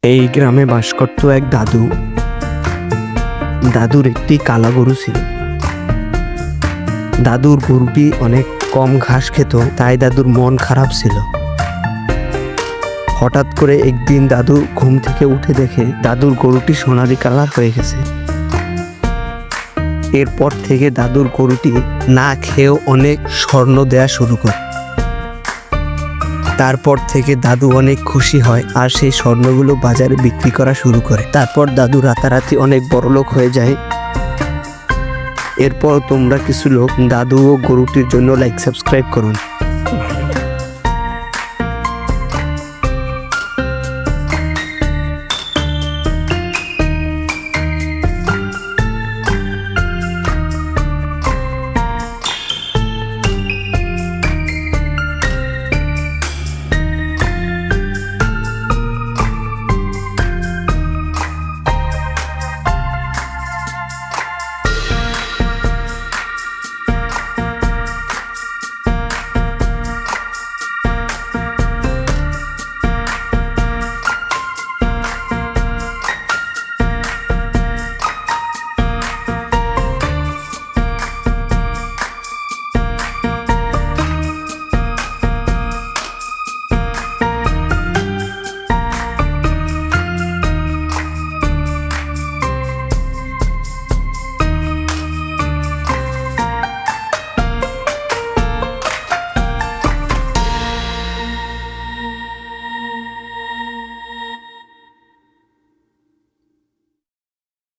এই গ্রামে বাস করত এক দাদু। দাদুর একটি কালা গরু ছিল। দাদুর গরুটি অনেক কম ঘাস খেত, তাই দাদুর মন খারাপ ছিল। হঠাৎ করে একদিন দাদু ঘুম থেকে উঠে দেখে দাদুর গরুটি সোনালী কালার হয়ে গেছে। এরপর থেকে দাদুর গরুটি না খেয়েও অনেক স্বর্ণ দেয়া শুরু করে। তারপর থেকে দাদু অনেক খুশি হয় আর সেই স্বর্ণগুলো বাজারে বিক্রি করা শুরু করে। তারপর দাদু রাতারাতি অনেক বড়লোক হয়ে যায়। এরপর তোমরা কিছু লোক দাদু ও গরুটির জন্য লাইক সাবস্ক্রাইব করুন।